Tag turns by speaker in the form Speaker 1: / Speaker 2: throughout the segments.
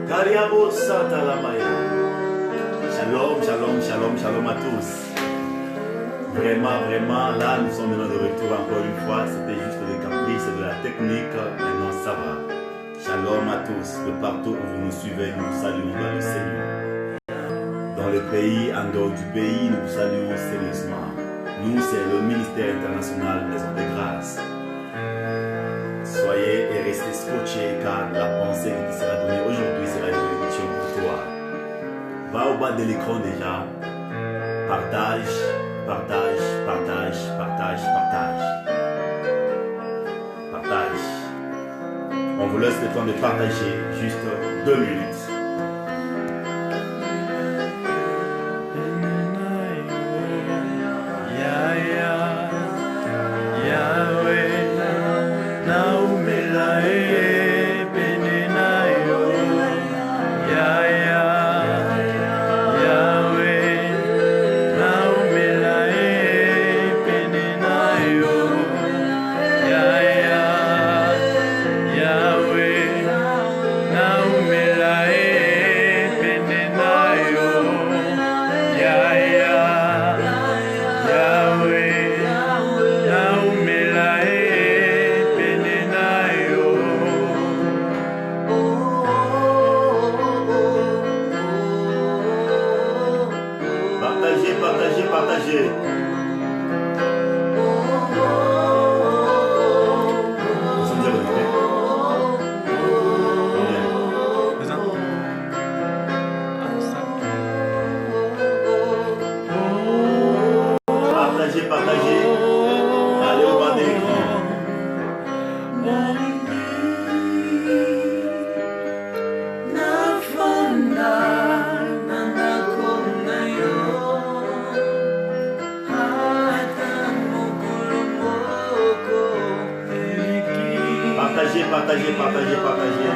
Speaker 1: Gariabo Satalamaya. Shalom, shalom, shalom, shalom à tous. Vraiment, vraiment, là nous sommes maintenant de retour encore une fois. C'était juste des caprices de la technique. Maintenant ça va. Shalom à tous. De partout où vous nous suivez, nous vous saluons dans le Seigneur. Dans le pays, en dehors du pays, nous vous saluons sérieusement. Nous, c'est le ministère international Maison de Grâce. Soyez et restez scotchés car la pensée qui sera donnée aujourd'hui sera une bénédiction pour toi. Va au bas de l'écran déjà. Partage, partage, partage, partage, partage. Partage. On vous laisse le temps de partager juste 2 minutes. Partagez, partagez, partagez.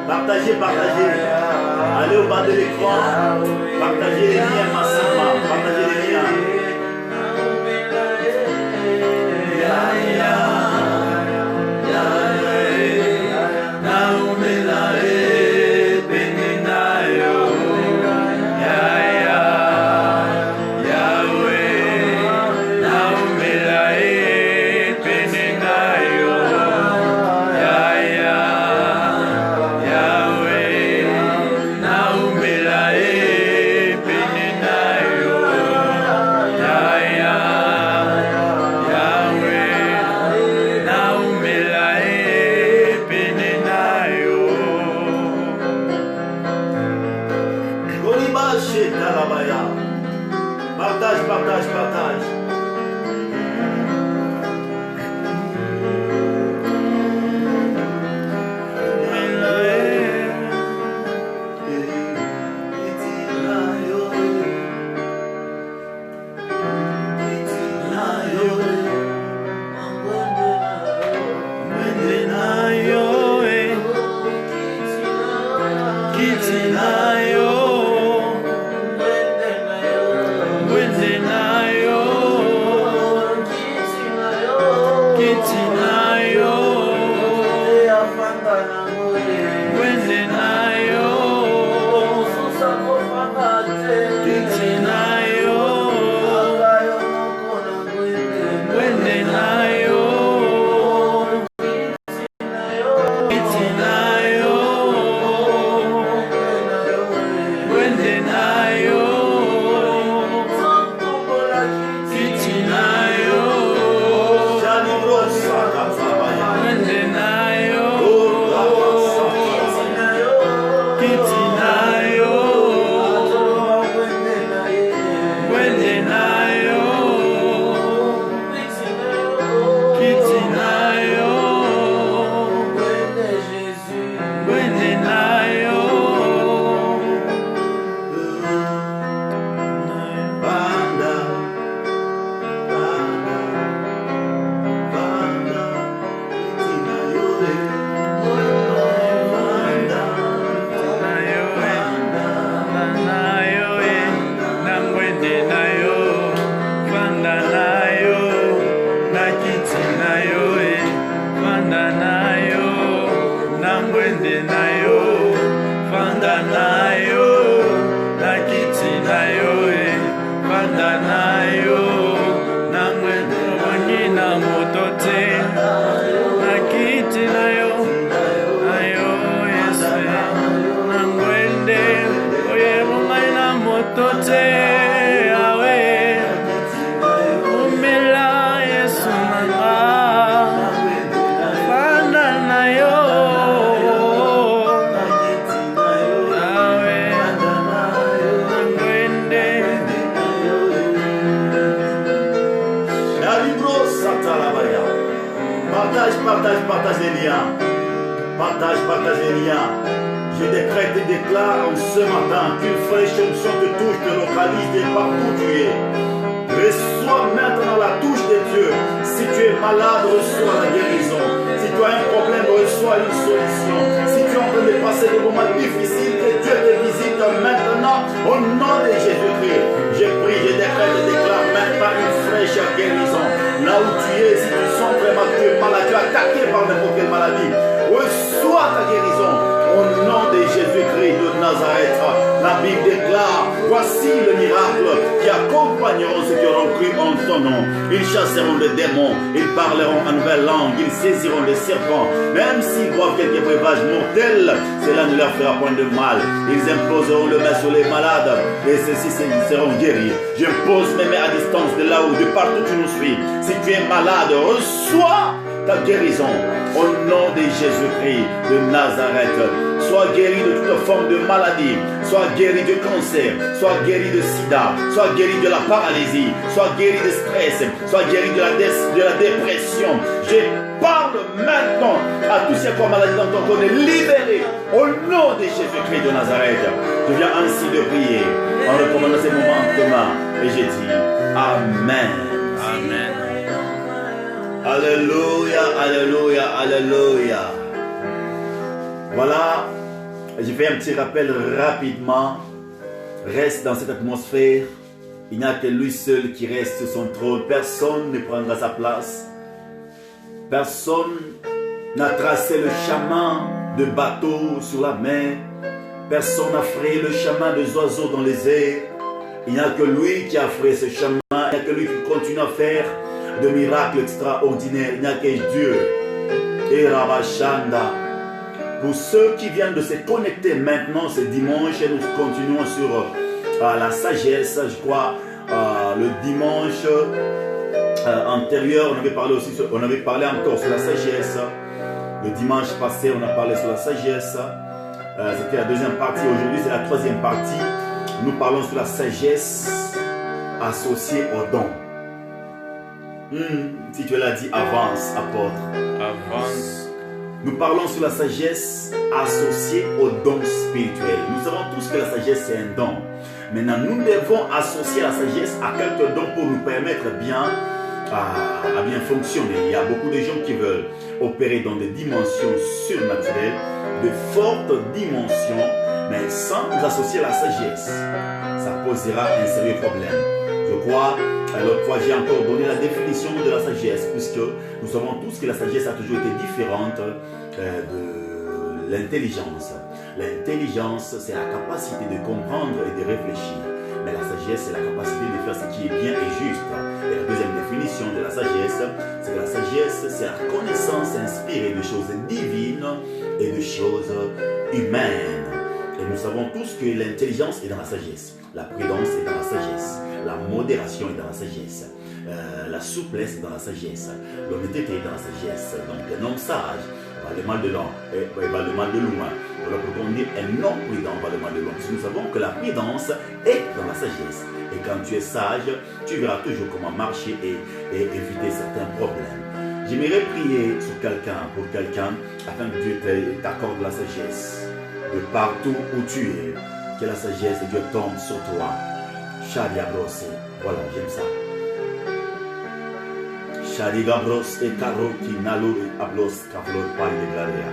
Speaker 1: Partagez, partagez. Allez au bas de l'écran. Partagez les liens massivement. Partagez les liens. Partage, partage, partage. partage les liens. Partage les liens. Je décrète et déclare ce matin qu'une fraîche onction te touche, te localise et partout où tu es. Reçois maintenant la touche de Dieu. Si tu es malade, reçois la guérison. Si tu as un problème, reçois une solution. Si tu es en train de passer des moments difficiles, que Dieu te visite maintenant au nom de Jésus-Christ. Je prie, je décrète et déclare maintenant une fraîche guérison. Là où tu es, si tu sens vraiment que tu es malade, tu es attaqué par n'importe quelle maladie, reçois ta guérison. Au nom de Jésus-Christ de Nazareth, la Bible déclare, voici le miracle qui accompagneront ceux qui auront cru en son nom. Ils chasseront les démons, ils parleront en nouvelle langue, ils saisiront les serpents. Même s'ils boivent quelques breuvages mortels, cela ne leur fera point de mal. Ils imposeront le main sur les malades et ceux-ci seront guéris. Je pose mes mains à distance de là où, de partout où tu nous suis. Si tu es malade, reçois ta guérison au nom de Jésus-Christ de Nazareth. Sois guéri de toute forme de maladie, sois guéri de cancer, sois guéri de sida, sois guéri de la paralysie, sois guéri de stress, sois guéri de la dépression. Je parle maintenant à tous ces corps maladies dans ton corps, libérés au nom de Jésus-Christ de Nazareth. Je viens ainsi de prier en recommandant ces moments en commun et j'ai dit Amen.
Speaker 2: Amen.
Speaker 1: Alléluia, alléluia, alléluia. Voilà, j'ai fait un petit rappel rapidement. Reste dans cette atmosphère. Il n'y a que lui seul qui reste sur son trône. Personne ne prendra sa place. Personne n'a tracé le chemin de bateau sur la mer. Personne n'a frayé le chemin des oiseaux dans les airs. Il n'y a que lui qui a frayé ce chemin. Il n'y a que lui qui continue à faire de miracles extraordinaires. Il n'y a que Dieu. Et Rabashanda. Pour ceux qui viennent de se connecter maintenant ce dimanche, nous continuons sur la sagesse. Je crois le dimanche antérieur, on avait parlé encore sur la sagesse. Le dimanche passé, on a parlé sur la sagesse. C'était la deuxième partie. Aujourd'hui, c'est la troisième partie. Nous parlons sur la sagesse associée au don. Si tu l'as dit, avance, apôtre.
Speaker 2: Avance.
Speaker 1: Nous parlons sur la sagesse associée au don spirituel. Nous savons tous que la sagesse c'est un don. Maintenant, nous devons associer la sagesse à quelques dons pour nous permettre à bien fonctionner. Il y a beaucoup de gens qui veulent opérer dans des dimensions surnaturelles, de fortes dimensions, mais sans associer la sagesse. Ça posera un sérieux problème. Je crois, l'autre fois j'ai encore donné la définition de la sagesse, puisque nous savons tous que la sagesse a toujours été différente de l'intelligence. L'intelligence, c'est la capacité de comprendre et de réfléchir. Mais la sagesse, c'est la capacité de faire ce qui est bien et juste. Et la deuxième définition de la sagesse, c'est que la sagesse, c'est la connaissance inspirée de choses divines et de choses humaines. Et nous savons tous que l'intelligence est dans la sagesse. La prudence est dans la sagesse. La modération est dans la sagesse. La souplesse est dans la sagesse. L'honnêteté est dans la sagesse. Donc un homme sage va le mal de l'homme, va le mal de loin. Voilà pourquoi on dit un homme prudent va le mal de l'homme. Nous savons que la prudence est dans la sagesse. Et quand tu es sage, tu verras toujours comment marcher et éviter certains problèmes. J'aimerais prier sur quelqu'un, pour quelqu'un, afin que Dieu t'accorde la sagesse. De partout où tu es, que la sagesse de Dieu tombe sur toi. Shadiabros, voilà, j'aime ça. Shadigabros et Karoki Nalo Ablos Kavlor Pai de Galea.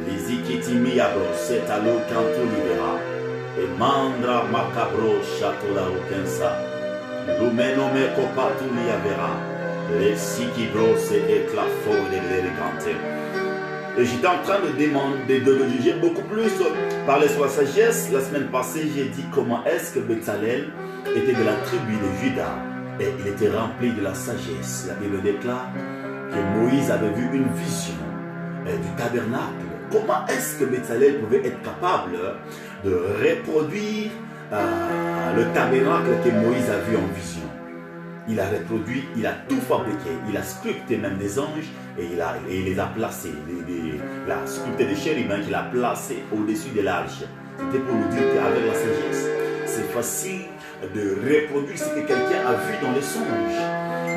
Speaker 1: Lizikitimi Abros et Alo Kanto Libera. Et Mandra Macabro Chatola Rokensa. Lumeno me Kopatu Liavera. Les Sikibros et Clafo de l'élégante. Et j'étais en train de demander, j'ai beaucoup plus parlé sur la sagesse. La semaine passée, j'ai dit comment est-ce que Bezalel était de la tribu de Juda. Et il était rempli de la sagesse. La Bible déclare que Moïse avait vu une vision du tabernacle. Comment est-ce que Bezalel pouvait être capable de reproduire le tabernacle que Moïse a vu en vision? Il a reproduit, il a tout fabriqué, il a sculpté même des anges et il les a placés. Il a sculpté des chérubins qu'il a placés au-dessus de l'arche. C'était pour nous dire qu'avec la sagesse, c'est facile de reproduire ce que quelqu'un a vu dans les songes.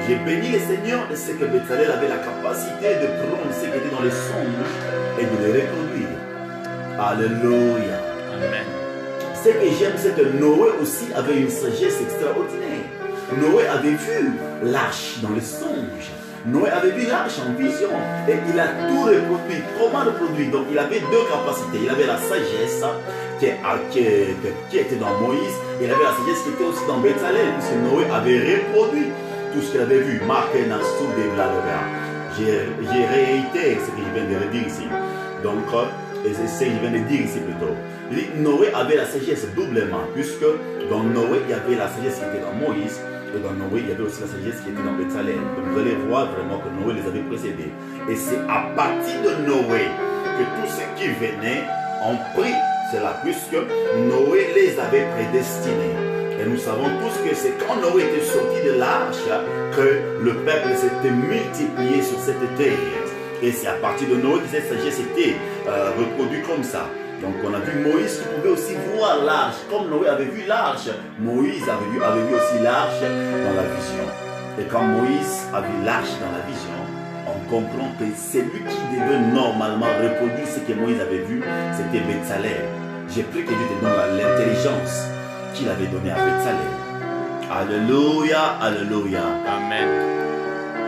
Speaker 1: J'ai béni le Seigneur de ce que Bezalel avait la capacité de prendre ce qui était dans les songes et de les reproduire. Alléluia.
Speaker 2: Amen.
Speaker 1: Ce que j'aime, c'est que Noé aussi avait une sagesse extraordinaire. Noé avait vu l'arche dans les songes. Noé avait vu l'arche en vision. Et il a tout reproduit. Comment reproduire? Donc il avait deux capacités. Il avait la sagesse qui était dans Moïse. Et il avait la sagesse qui était aussi dans Bezalel. Puisque Noé avait reproduit tout ce qu'il avait vu. Marqué dans sous des bladera. J'ai réitéré ce que je viens de le dire ici. Donc, et c'est ce que je viens de dire ici plutôt. Il dit, Noé avait la sagesse doublement, puisque dans Noé, il y avait la sagesse qui était dans Moïse, et dans Noé, il y avait aussi la sagesse qui était dans Bezalel. Donc vous allez voir vraiment que Noé les avait précédés. Et c'est à partir de Noé que tous ceux qui venaient ont pris cela, puisque Noé les avait prédestinés. Et nous savons tous que c'est quand Noé était sorti de l'arche que le peuple s'était multiplié sur cette terre. Et c'est à partir de Noé que cette sagesse était reproduite comme ça. Donc on a vu Moïse qui pouvait aussi voir l'arche. Comme Noé avait vu l'arche, Moïse avait vu aussi l'arche dans la vision. Et quand Moïse a vu l'arche dans la vision, on comprend que celui qui devait normalement reproduire ce que Moïse avait vu, c'était Bezalel. J'ai pris que Dieu te donne l'intelligence qu'il avait donnée à Bezalel. Alléluia, alléluia.
Speaker 2: Amen.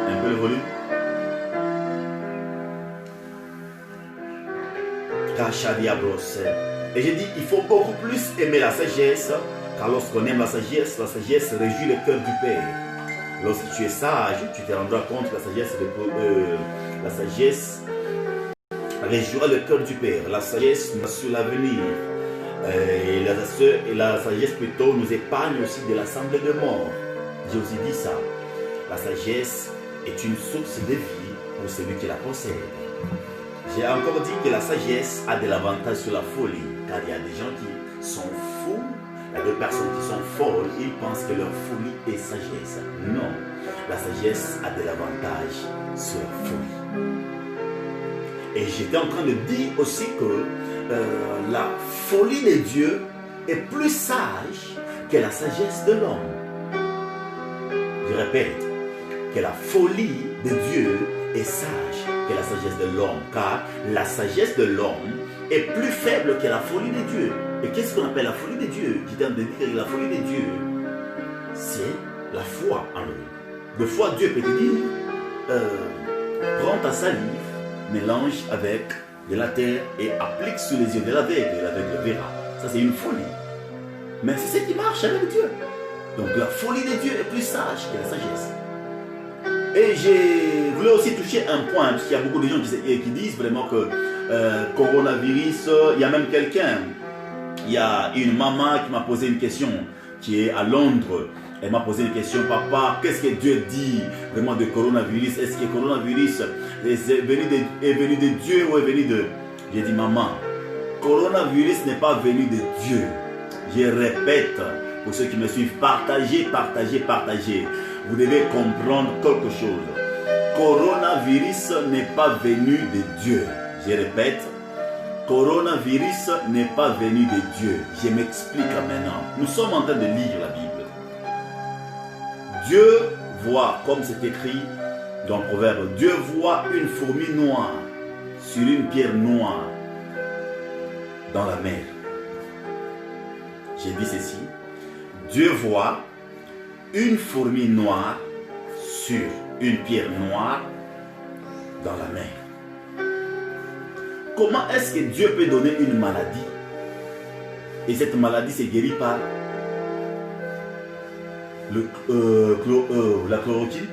Speaker 1: Un peu le volume. Et j'ai dit, il faut beaucoup plus aimer la sagesse, car lorsqu'on aime la sagesse réjouit le cœur du Père. Lorsque tu es sage, tu te rendras compte que la sagesse réjouira le cœur du Père. La sagesse nous assure l'avenir. Et la sagesse plutôt nous épargne aussi de l'assemblée de mort. J'ai aussi dit ça. La sagesse est une source de vie pour celui qui la possède. J'ai encore dit que la sagesse a de l'avantage sur la folie, car il y a des gens qui sont fous, il y a des personnes qui sont folles, ils pensent que leur folie est sagesse. Non, la sagesse a de l'avantage sur la folie. Et j'étais en train de dire aussi que la folie de Dieu est plus sage que la sagesse de l'homme. Je répète, que la folie de Dieu est sage que la sagesse de l'homme, car la sagesse de l'homme est plus faible que la folie de Dieu. Et qu'est-ce qu'on appelle la folie de Dieu? Je t'ai dit que la folie de Dieu, c'est la foi en lui. De foi, Dieu peut te dire, prends ta salive, mélange avec de la terre et applique sous les yeux de l'aveugle, et l'aveugle verra. Ça, c'est une folie. Mais c'est ce qui marche avec Dieu. Donc la folie de Dieu est plus sage que la sagesse. Et je voulais aussi toucher un point, parce qu'il y a beaucoup de gens qui disent vraiment que coronavirus, il y a même quelqu'un, il y a une maman qui m'a posé une question, qui est à Londres. Elle m'a posé une question, papa, qu'est-ce que Dieu dit vraiment de coronavirus? Est-ce que coronavirus est venu de Dieu ou est venu de... J'ai dit, maman, coronavirus n'est pas venu de Dieu. Je répète, pour ceux qui me suivent, partagez. Vous devez comprendre quelque chose. Coronavirus n'est pas venu de Dieu. Je répète, coronavirus n'est pas venu de Dieu. Je m'explique maintenant. Nous sommes en train de lire la Bible. Dieu voit, comme c'est écrit dans le proverbe, Dieu voit une fourmi noire sur une pierre noire dans la mer. J'ai dit ceci. Dieu voit une fourmi noire sur une pierre noire dans la mer. Comment est-ce que Dieu peut donner une maladie et cette maladie s'est guérie par la chloroquine?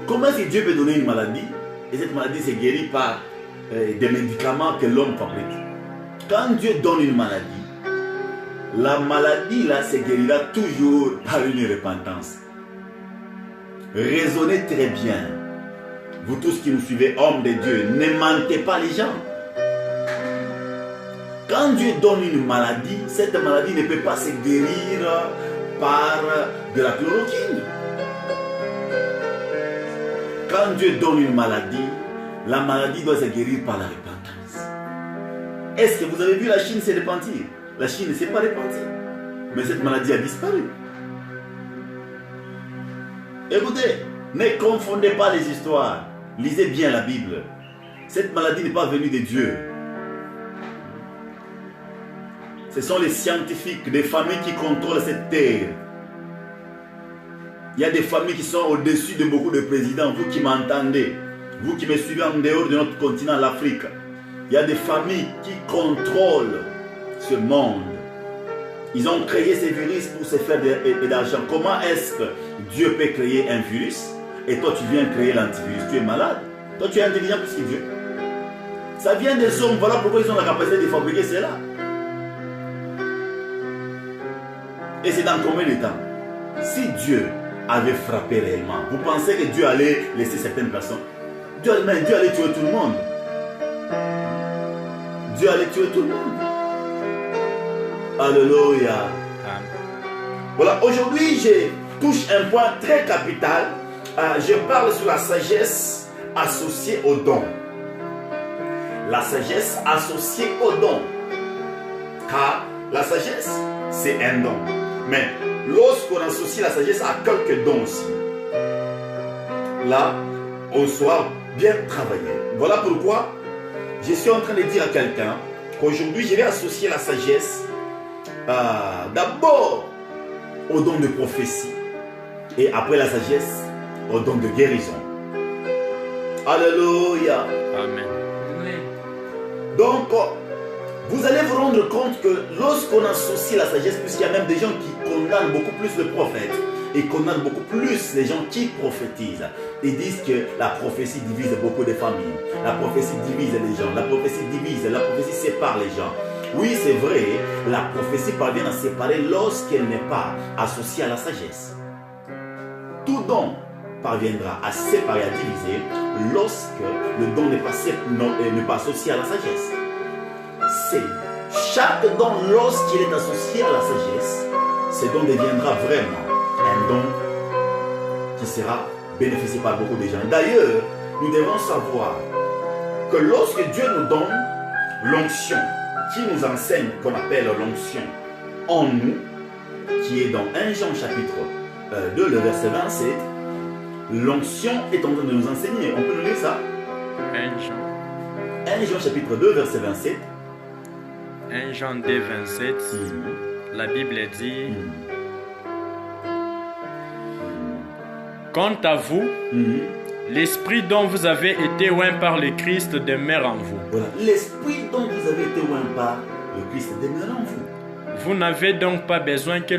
Speaker 1: Comment est-ce que Dieu peut donner une maladie et cette maladie s'est guérie par des médicaments que l'homme fabrique? Quand Dieu donne une maladie, la maladie là se guérira toujours par une repentance. Raisonnez très bien. Vous tous qui nous suivez, hommes de Dieu, ne mentez pas les gens. Quand Dieu donne une maladie, cette maladie ne peut pas se guérir par de la chloroquine. Quand Dieu donne une maladie, la maladie doit se guérir par la repentance. Est-ce que vous avez vu la Chine se repentir? La Chine ne s'est pas repentie. Mais cette maladie a disparu. Écoutez, ne confondez pas les histoires. Lisez bien la Bible. Cette maladie n'est pas venue de Dieu. Ce sont les scientifiques, des familles qui contrôlent cette terre. Il y a des familles qui sont au-dessus de beaucoup de présidents. Vous qui m'entendez, vous qui me suivez en dehors de notre continent, l'Afrique. Il y a des familles qui contrôlent ce monde. Ils ont créé ces virus pour se faire de l'argent. Comment est-ce que Dieu peut créer un virus et toi tu viens créer l'antivirus? Tu es malade. Toi tu es intelligent plus que Dieu. Ça vient des hommes. Voilà pourquoi ils ont la capacité de fabriquer cela. Et c'est dans combien de temps? Si Dieu avait frappé réellement, vous pensez que Dieu allait laisser certaines personnes? Dieu allait tuer tout le monde. Dieu allait tuer tout le monde. Alléluia. Voilà, aujourd'hui, je touche un point très capital. Je parle sur la sagesse associée au don. La sagesse associée au don. Car la sagesse, c'est un don. Mais lorsqu'on associe la sagesse à quelques dons aussi, là, on soit bien travaillé. Voilà pourquoi je suis en train de dire à quelqu'un qu'aujourd'hui, je vais associer la sagesse d'abord au don de prophétie et après la sagesse au don de guérison. Alléluia.
Speaker 2: Amen.
Speaker 1: Donc, vous allez vous rendre compte que lorsqu'on associe la sagesse, puisqu'il y a même des gens qui condamnent beaucoup plus le prophète et condamnent beaucoup plus les gens qui prophétisent, ils disent que la prophétie divise beaucoup de familles, la prophétie divise les gens, la prophétie sépare les gens. Oui, c'est vrai, la prophétie parvient à séparer lorsqu'elle n'est pas associée à la sagesse. Tout don parviendra à séparer, à diviser, lorsque le don n'est pas associé à la sagesse. C'est chaque don, lorsqu'il est associé à la sagesse, ce don deviendra vraiment un don qui sera bénéficié par beaucoup de gens. D'ailleurs, nous devons savoir que lorsque Dieu nous donne l'onction, qui nous enseigne, qu'on appelle l'onction en nous, qui est dans 1 Jean chapitre 2, le verset 27, l'onction est en train de nous enseigner. On peut nous lire ça? 1 Jean chapitre 2, verset 27.
Speaker 2: 1 Jean 2, 27, la Bible dit quant à vous, l'esprit dont vous avez été oint par le Christ demeure en vous.
Speaker 1: Voilà, l'esprit dont vous avez été oint par le Christ demeure en vous.
Speaker 2: Vous n'avez donc pas besoin que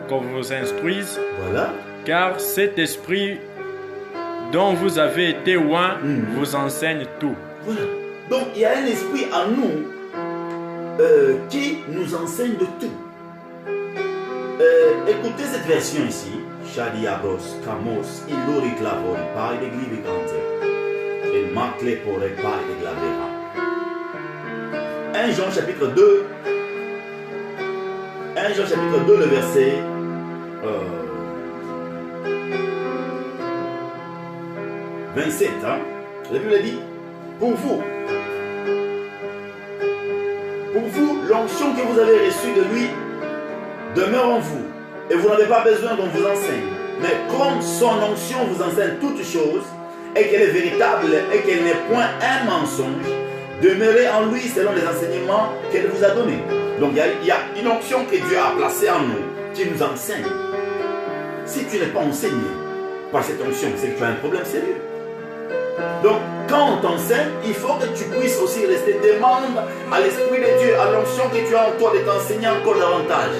Speaker 2: qu'on vous instruise.
Speaker 1: Voilà.
Speaker 2: Car cet esprit dont vous avez été oint vous enseigne tout.
Speaker 1: Voilà. Donc il y a un esprit en nous qui nous enseigne de tout. Écoutez cette version ici. Shadiabos, Kamos, Ilori Clavori, Pai de Glivicante, et Macle pour les Pai de Glavera. 1 Jean chapitre 2, 1 Jean chapitre 2, le verset 27. Hein? La Bible dit, pour vous, l'onction que vous avez reçue de lui demeure en vous. Et vous n'avez pas besoin qu'on vous enseigne. Mais comme son onction vous enseigne toutes choses, et qu'elle est véritable, et qu'elle n'est point un mensonge, demeurez en lui selon les enseignements qu'elle vous a donnés. Donc il y a une onction que Dieu a placée en nous, qui nous enseigne. Si tu n'es pas enseigné par cette onction, c'est que tu as un problème sérieux. Donc quand on t'enseigne, il faut que tu puisses aussi rester demande à l'Esprit de Dieu, à l'onction que tu as en toi de t'enseigner encore davantage.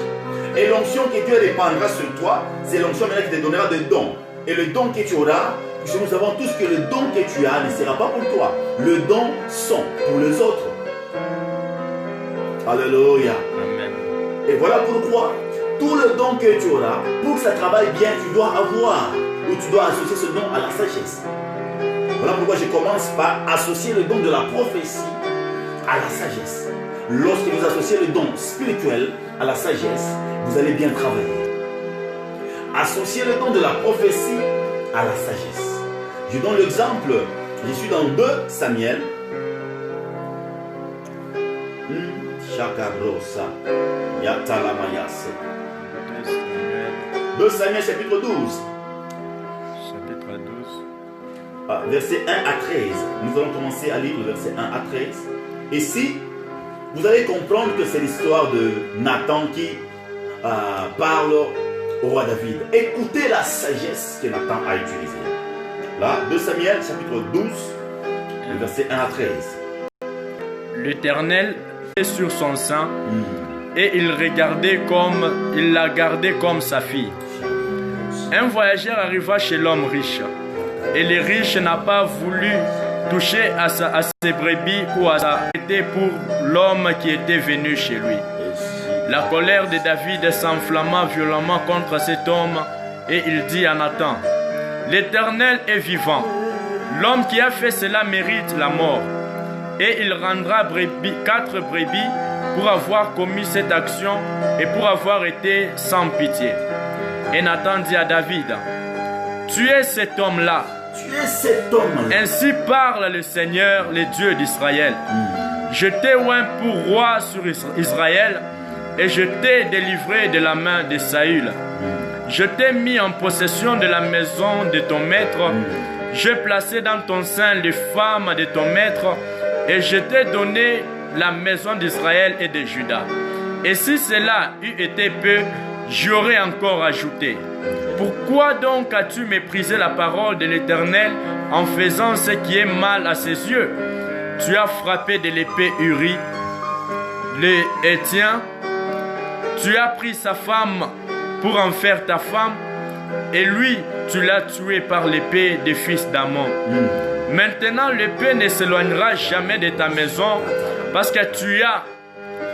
Speaker 1: Et l'onction que Dieu répandra sur toi, c'est l'onction maintenant qui te donnera des dons. Et le don que tu auras, puisque nous savons tous que le don que tu as ne sera pas pour toi. Le don sont pour les autres. Alléluia.
Speaker 2: Amen.
Speaker 1: Et voilà pourquoi tout le don que tu auras, pour que ça travaille bien, tu dois avoir, ou tu dois associer ce don à la sagesse. Voilà pourquoi je commence par associer le don de la prophétie à la sagesse. Lorsque vous associez le don spirituel à la sagesse, vous allez bien travailler. Associer le don de la prophétie à la sagesse. Je donne l'exemple, je suis dans 2 Samuel. Chakarosa, Yatalamayase. 2 Samuel chapitre 12.
Speaker 2: Chapitre 12.
Speaker 1: Verset 1 à 13. Nous allons commencer à lire le verset 1 à 13. Ici, vous allez comprendre que c'est l'histoire de Nathan qui parle au roi David. Écoutez la sagesse que Nathan a utilisée. Là, 2 Samuel chapitre 12, le verset 1 à 13.
Speaker 2: L'Éternel est sur son sein et il la gardait comme sa fille. Un voyageur arriva chez l'homme riche et le riche n'a pas voulu toucher à ses brebis ou à sa été pour l'homme qui était venu chez lui. La colère de David s'enflamma violemment contre cet homme et il dit à Nathan: l'Éternel est vivant. L'homme qui a fait cela mérite la mort. Et il rendra 4 brebis pour avoir commis cette action et pour avoir été sans pitié. Et Nathan dit à David: tu es cet homme-là.
Speaker 1: Tu es cet homme-là.
Speaker 2: Ainsi parle le Seigneur, le Dieu d'Israël. Je t'ai oint pour roi sur Israël et je t'ai délivré de la main de Saül. Je t'ai mis en possession de la maison de ton maître. J'ai placé dans ton sein les femmes de ton maître et je t'ai donné la maison d'Israël et de Juda. Et si cela eût été peu, j'aurais encore ajouté. Pourquoi donc as-tu méprisé la parole de l'Éternel en faisant ce qui est mal à ses yeux? Tu as frappé de l'épée Uri, le Héthien. Tu as pris sa femme pour en faire ta femme, et lui, tu l'as tué par l'épée des fils d'Ammon. Maintenant, l'épée ne s'éloignera jamais de ta maison, parce que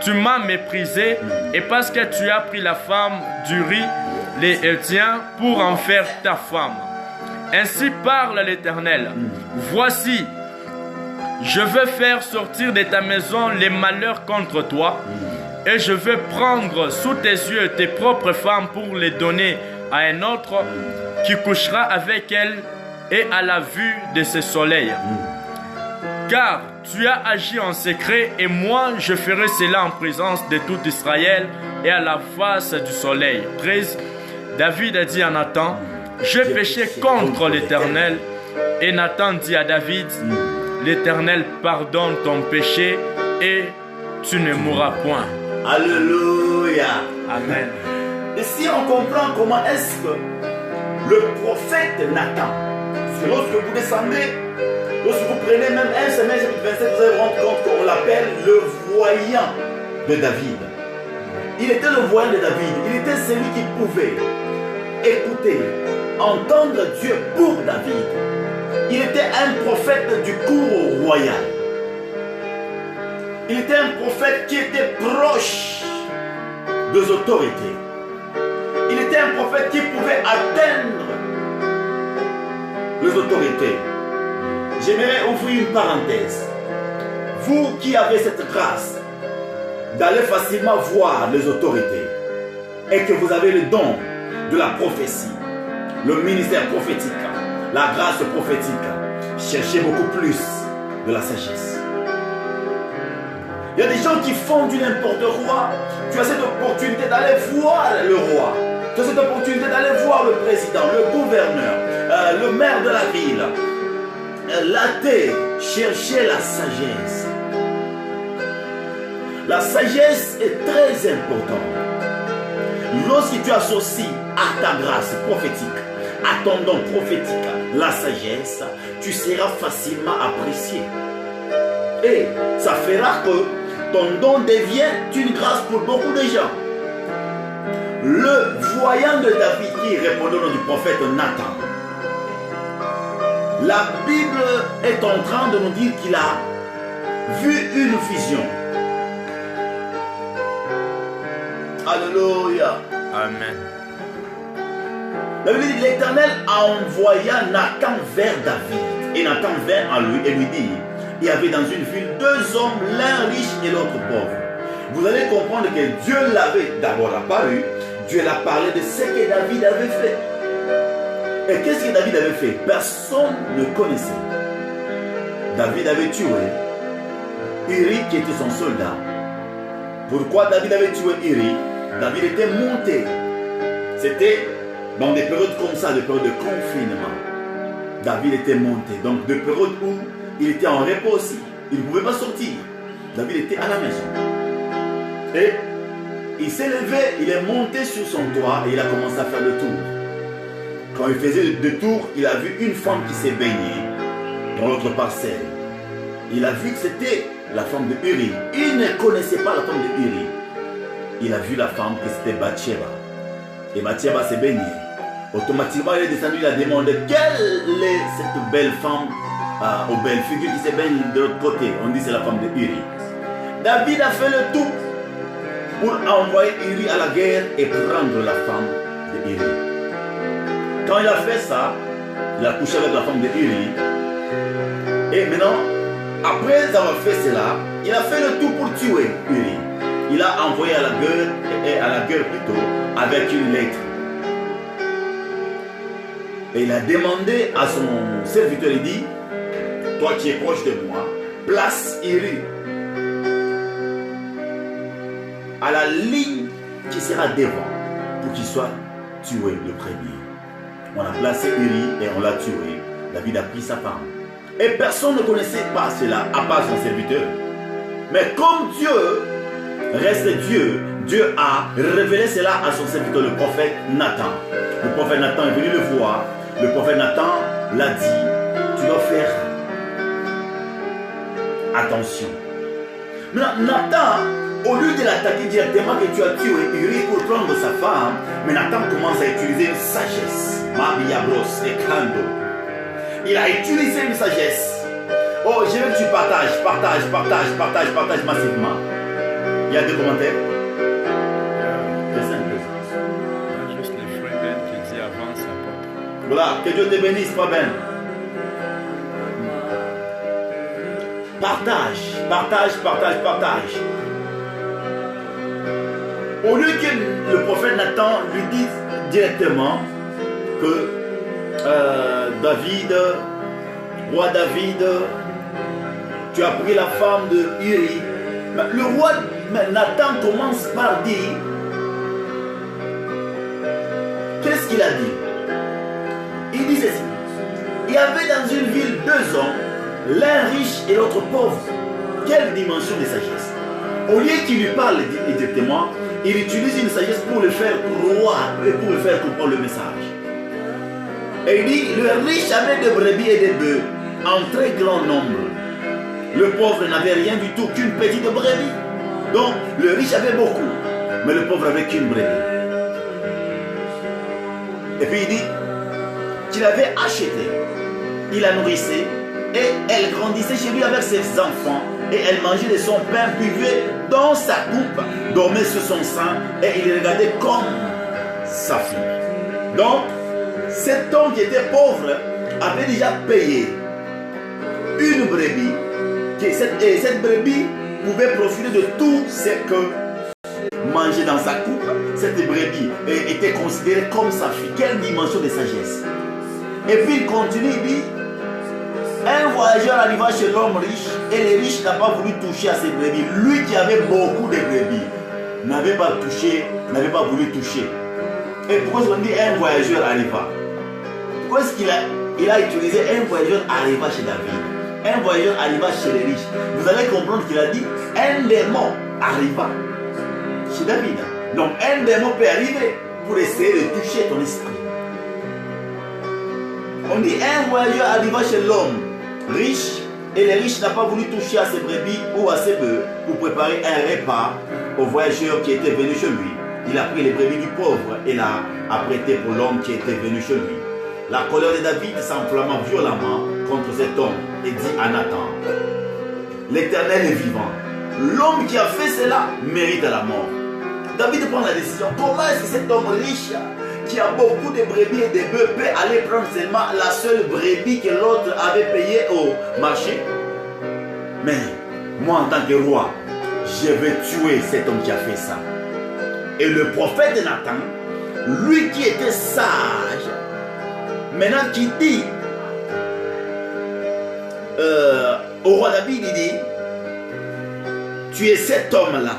Speaker 2: tu m'as méprisé, et parce que tu as pris la femme d'Uri, les Héthiens, pour en faire ta femme. Ainsi parle l'Éternel. Voici, je veux faire sortir de ta maison les malheurs contre toi, et je veux prendre sous tes yeux tes propres femmes pour les donner à un autre qui couchera avec elles et à la vue de ce soleil. Car tu as agi en secret et moi je ferai cela en présence de tout Israël et à la face du soleil. 13. David a dit à Nathan: j'ai péché contre l'Éternel. Et Nathan dit à David: l'Éternel pardonne ton péché et tu ne mourras point.
Speaker 1: Alléluia.
Speaker 2: Amen.
Speaker 1: Ici on comprend comment est-ce que le prophète Nathan, lorsque vous descendez, lorsque vous prenez même 1 Samuel chapitre 27, vous allez vous rendre compte qu'on l'appelle le voyant de David. Il était le voyant de David. Il était celui qui pouvait écouter, entendre Dieu pour David. Il était un prophète du cour royal. Il était un prophète qui était proche des autorités. Il était un prophète qui pouvait atteindre les autorités. J'aimerais ouvrir une parenthèse. Vous qui avez cette grâce d'aller facilement voir les autorités et que vous avez le don de la prophétie, le ministère prophétique, la grâce prophétique, cherchez beaucoup plus de la sagesse. Il y a des gens qui font du n'importe quoi. Tu as cette opportunité d'aller voir le roi. Tu as cette opportunité d'aller voir le président, le gouverneur, le maire de la ville. L'athée, chercher la sagesse. La sagesse est très importante. Lorsque tu associes à ta grâce prophétique, à ton don prophétique, la sagesse, tu seras facilement apprécié. Et ça fera que ton don devient une grâce pour beaucoup de gens. Le voyant de David qui répondait au nom du prophète Nathan, la Bible est en train de nous dire qu'il a vu une vision. Alléluia.
Speaker 2: Amen.
Speaker 1: La Bible dit: l'Éternel envoya Nathan vers David. Et Nathan vint à lui et lui dit: il y avait dans une ville 2 hommes, l'un riche et l'autre pauvre. Vous allez comprendre que Dieu l'avait d'abord apparu. Dieu l'a parlé de ce que David avait fait. Et qu'est-ce que David avait fait? Personne ne connaissait. David avait tué Uri qui était son soldat. Pourquoi David avait tué Uri? David était monté. C'était Dans des périodes comme ça, des périodes de confinement, David était monté. Donc des périodes où il était en repos aussi. Il ne pouvait pas sortir. David était à la maison. Et il s'est levé, il est monté sur son toit et il a commencé à faire le tour. Quand il faisait le tour, il a vu une femme qui s'est baignée dans l'autre parcelle. Il a vu que c'était la femme de Uri. Il ne connaissait pas la femme de Uri. Il a vu la femme que c'était Bathsheba. Et Bathsheba s'est baignée. Automatiquement, il est descendu, il a demandé quelle est cette belle femme aux belles figures qui se baigne de l'autre côté. On dit c'est la femme de Uri. David a fait le tout pour envoyer Uri à la guerre et prendre la femme de Uri. Quand il a fait ça, il a couché avec la femme de Uri. Et maintenant, après avoir fait cela, il a fait le tout pour tuer Uri. Il a envoyé à la guerre plutôt, avec une lettre. Et il a demandé à son serviteur, il dit, toi qui es proche de moi, place Uri à la ligne qui sera devant pour qu'il soit tué le premier. On a placé Uri et on l'a tué. David a pris sa femme. Et personne ne connaissait pas cela, à part son serviteur. Mais comme Dieu reste Dieu, Dieu a révélé cela à son serviteur, le prophète Nathan. Le prophète Nathan est venu le voir. Le prophète Nathan l'a dit, tu dois faire attention. Maintenant, Nathan, au lieu de l'attaquer directement que tu as tué Uri pour prendre sa femme, mais Nathan commence à utiliser une sagesse. Mabiabros et Kando. Il a utilisé une sagesse. Oh, je veux que tu partages massivement. Il y a des commentaires.
Speaker 2: Juste les frères Ben qui dit avance apôtre.
Speaker 1: Voilà, que Dieu te bénisse, frère Ben. Partage. Au lieu que le prophète Nathan lui dise directement que David, roi David, tu as pris la femme de Uri. Le roi Nathan commence par dire, qu'est-ce qu'il a dit? Il dit ceci, il y avait dans une ville deux hommes, l'un riche et l'autre pauvre. Quelle dimension de sagesse! Au lieu qu'il lui parle directement, il utilise une sagesse pour le faire croire et pour le faire comprendre le message. Et il dit, le riche avait des brebis et des bœufs en très grand nombre. Le pauvre n'avait rien du tout, qu'une petite brebis. Donc, le riche avait beaucoup, mais le pauvre avait qu'une brebis. Et puis il dit qu'il avait acheté, il la nourrissait, et elle grandissait chez lui avec ses enfants, et elle mangeait de son pain, buvait dans sa coupe, dormait sur son sein, et il regardait comme sa fille. Donc, cet homme qui était pauvre avait déjà payé une brebis, et cette brebis pouvait profiter de tout ce que mangeait dans sa coupe. Cette brebis était considérée comme sa fille. Quelle dimension de sagesse! Et puis il continue, il dit, un voyageur arriva chez l'homme riche, et le riche n'a pas voulu toucher à ses brebis. Lui qui avait beaucoup de brebis n'avait pas voulu toucher. Et pourquoi est-ce qu'on dit un voyageur arriva? Pourquoi est-ce qu'il a utilisé un voyageur arriva chez David? Un voyageur arriva chez les riches. Vous allez comprendre qu'il a dit un démon arriva chez David. Donc un démon peut arriver pour essayer de toucher ton esprit. On dit un voyageur arriva chez l'homme riche, et le riche n'a pas voulu toucher à ses brebis ou à ses bœufs pour préparer un repas au voyageur qui était venu chez lui. Il a pris les brebis du pauvre et l'a apprêté pour l'homme qui était venu chez lui. La colère de David s'enflamma violemment contre cet homme et dit à Nathan, l'Éternel est vivant. L'homme qui a fait cela mérite la mort. David prend la décision. Comment est-ce que cet homme riche qui a beaucoup de brebis et de bœufs peut aller prendre seulement la seule brebis que l'autre avait payée au marché? Mais moi en tant que roi, je vais tuer cet homme qui a fait ça. Et le prophète Nathan, lui qui était sage, maintenant qui dit au roi David, il dit, tu es cet homme-là,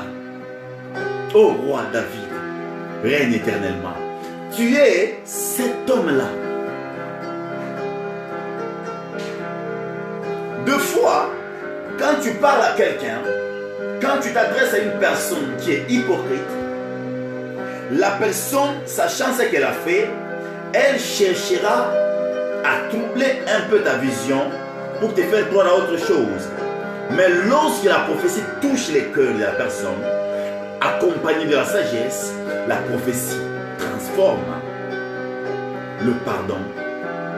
Speaker 1: ô roi David, règne éternellement. tu es cet homme-là. Deux fois, quand tu parles à quelqu'un, quand tu t'adresses à une personne qui est hypocrite, la personne, sachant ce qu'elle a fait, elle cherchera à troubler un peu ta vision pour te faire croire à autre chose. Mais lorsque la prophétie touche les cœurs de la personne, accompagnée de la sagesse, la prophétie transforme le pardon,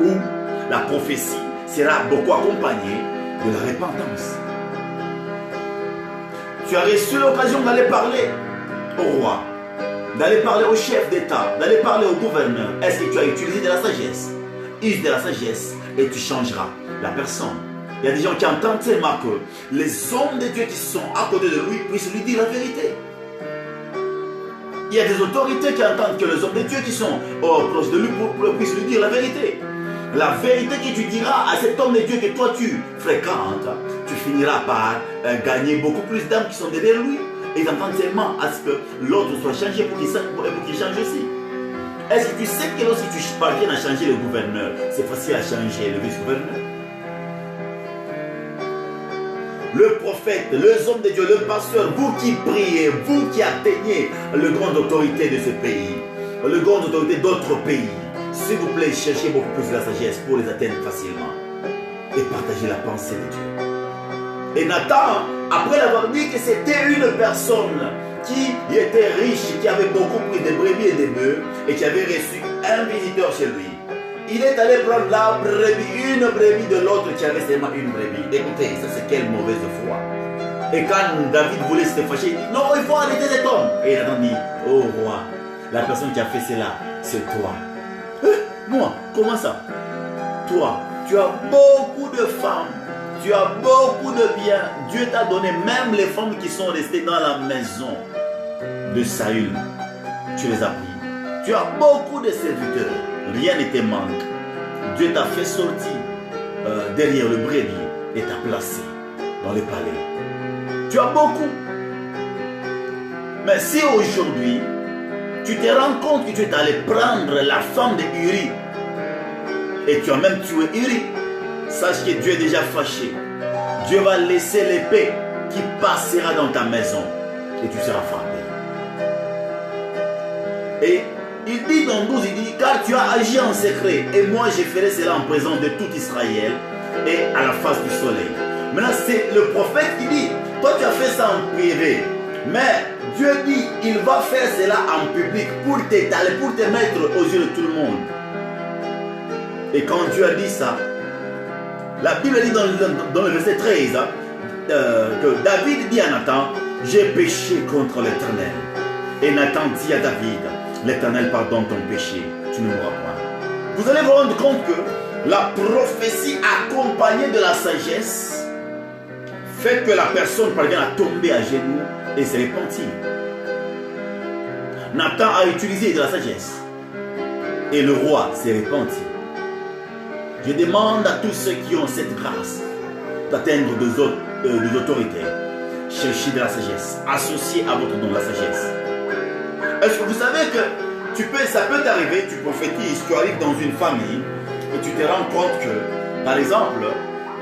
Speaker 1: ou la prophétie sera beaucoup accompagnée de la repentance. Tu as reçu l'occasion d'aller parler au roi, d'aller parler au chef d'État, d'aller parler au gouverneur. Est-ce que tu as utilisé de la sagesse? Use de la sagesse et tu changeras la personne. Il y a des gens qui entendent tellement que les hommes de Dieu qui sont à côté de lui puissent lui dire la vérité. Il y a des autorités qui entendent que les hommes de Dieu qui sont proches de lui puissent lui dire la vérité. La vérité que tu diras à cet homme de Dieu que toi tu fréquentes, tu finiras par gagner beaucoup plus d'âmes qui sont derrière lui. Et ils entendent tellement à ce que l'autre soit changé pour qu'il change aussi. Est-ce que tu sais que lorsque tu parviens à changer le gouverneur, c'est facile à changer le vice-gouverneur? Le prophète, les hommes de Dieu, le pasteur, vous qui priez, vous qui atteignez le grande autorité de ce pays, le grande autorité d'autres pays, s'il vous plaît, cherchez beaucoup plus de la sagesse pour les atteindre facilement et partagez la pensée de Dieu. Et Nathan, après avoir dit que c'était une personne qui était riche, qui avait beaucoup pris de brebis et de bœufs et qui avait reçu un visiteur chez lui, il est allé prendre la brebis, une brebis de l'autre qui avait seulement une brebis. Écoutez, ça c'est quelle mauvaise foi. Et quand David voulait se fâcher, il dit non, il faut arrêter cet homme. Et Nathan dit, oh roi, la personne qui a fait cela, c'est toi. Moi, comment ça? Toi, tu as beaucoup de femmes, tu as beaucoup de biens. Dieu t'a donné même les femmes qui sont restées dans la maison de Saül. Tu les as pris. Tu as beaucoup de serviteurs. Rien ne te manque. Dieu t'a fait sortir derrière le brebis et t'a placé dans le palais. Tu as beaucoup. Mais si aujourd'hui, tu te rends compte que tu es allé prendre la femme de Uri et tu as même tué Uri, sache que Dieu est déjà fâché. Dieu va laisser l'épée qui passera dans ta maison et tu seras frappé. Et il dit dans 12, il dit, car tu as agi en secret et moi je ferai cela en présence de tout Israël et à la face du soleil. Maintenant c'est le prophète qui dit, toi tu as fait ça en privé, mais Dieu dit, il va faire cela en public pour t'étaler, pour te mettre aux yeux de tout le monde. Et quand Dieu a dit ça, la Bible dit dans le verset 13 que David dit à Nathan, j'ai péché contre l'Éternel. Et Nathan dit à David, l'Éternel pardonne ton péché, tu ne mourras point. Vous allez vous rendre compte que la prophétie accompagnée de la sagesse fait que la personne parvient à tomber à genoux et se repentir. Nathan a utilisé de la sagesse et le roi s'est repenti. Je demande à tous ceux qui ont cette grâce d'atteindre des autorités, cherchez de la sagesse, associez à votre don la sagesse. Est-ce que vous savez que ça peut t'arriver, tu prophétises, tu arrives dans une famille et tu te rends compte que, par exemple,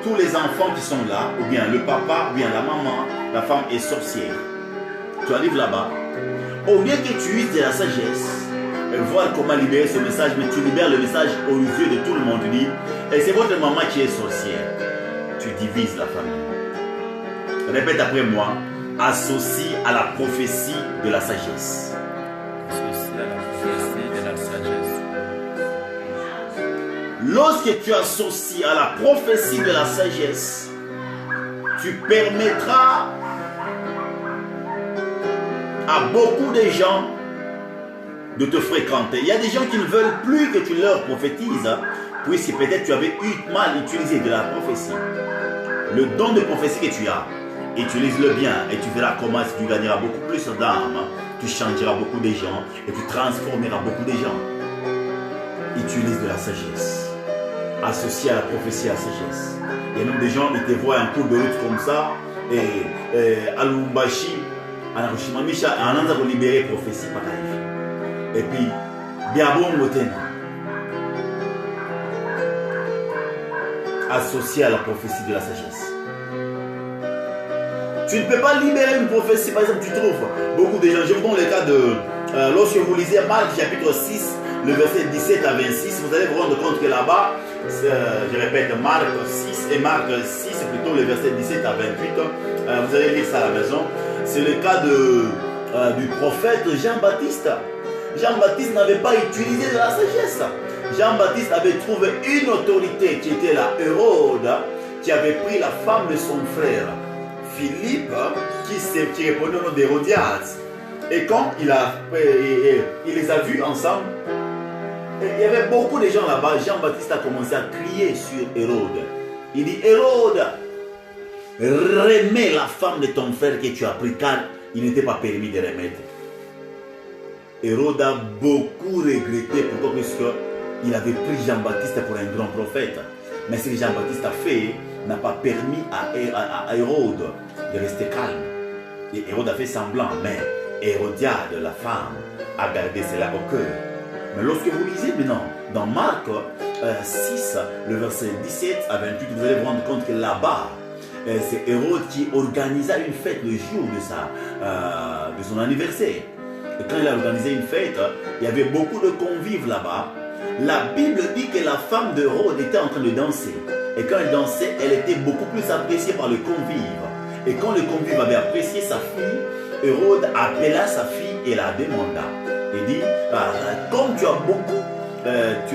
Speaker 1: tous les enfants qui sont là, ou bien le papa, ou bien la maman, la femme est sorcière. Tu arrives là-bas, au lieu que tu uses de la sagesse, et voir comment libérer ce message, mais tu libères le message aux yeux de tout le monde. Tu dis, et c'est votre maman qui est sorcière. Tu divises la famille. Répète après moi, associe à la prophétie de la sagesse.
Speaker 2: Associe à la prophétie de la sagesse.
Speaker 1: Lorsque tu associes à la prophétie de la sagesse, tu permettras à beaucoup de gens de te fréquenter. Il y a des gens qui ne veulent plus que tu leur prophétises, puisque peut-être tu avais eu mal utilisé de la prophétie. Le don de prophétie que tu as, utilise-le bien et tu verras comment tu gagneras beaucoup plus d'âmes, tu changeras beaucoup de gens et tu transformeras beaucoup de gens. Utilise de la sagesse. Associé à la prophétie à la sagesse. Il y a même des gens qui te voient en cours de route comme ça et à Lumbashi, à Hiroshima, Misha, en train de libérer prophétie par la vie. Et puis, Biabongo Tema. Associé à la prophétie de la sagesse. Tu ne peux pas libérer une prophétie. Par exemple, tu trouves beaucoup de gens. Je vous donne le cas de... lorsque vous lisez Marc chapitre 6, le verset 17 à 26, vous allez vous rendre compte que là-bas, je répète, Marc 6 et Marc 6, plutôt le verset 17 à 28, vous allez lire ça à la maison. C'est le cas du prophète Jean-Baptiste. Jean-Baptiste n'avait pas utilisé de la sagesse. Jean-Baptiste avait trouvé une autorité qui était la Hérode, qui avait pris la femme de son frère Philippe, qui répondait au nom d'Hérodias. Et quand il les a vus ensemble, il y avait beaucoup de gens là-bas. Jean-Baptiste a commencé à crier sur Hérode. Il dit: Hérode, remets la femme de ton frère que tu as pris, car il n'était pas permis de remettre. Hérode a beaucoup regretté. Pourquoi? Parce qu'il avait pris Jean-Baptiste pour un grand prophète. Mais ce que Jean-Baptiste a fait n'a pas permis à Hérode de rester calme. Et Hérode a fait semblant, mais Hérodiade, la femme, a gardé cela au cœur. Mais lorsque vous lisez maintenant dans Marc 6, le verset 17 à 28, vous allez vous rendre compte que là-bas, c'est Hérode qui organisa une fête le jour de son anniversaire. Et quand il a organisé une fête, il y avait beaucoup de convives là-bas. La Bible dit que la femme d'Hérode était en train de danser. Et quand elle dansait, elle était beaucoup plus appréciée par le convive. Et quand le convive avait apprécié sa fille, Hérode appela sa fille et la demanda. Il dit: comme tu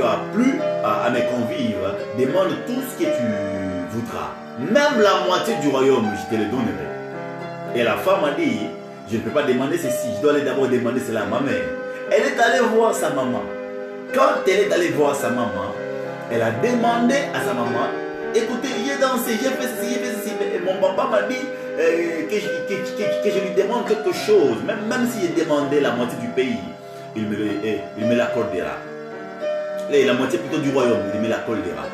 Speaker 1: as plu à mes convives, demande tout ce que tu voudras. Même la moitié du royaume, je te le donnerai. Et la femme a dit: je ne peux pas demander ceci, je dois aller d'abord demander cela à ma mère. Elle est allée voir sa maman. Quand elle est allée voir sa maman, elle a demandé à sa maman: écoutez, j'ai dansé, j'ai fait ceci, j'ai fait ceci. Et mon papa m'a dit que je lui demande quelque chose. Même si j'ai demandé la moitié du pays, il me l'accordera. La moitié plutôt du royaume, il me l'accordera.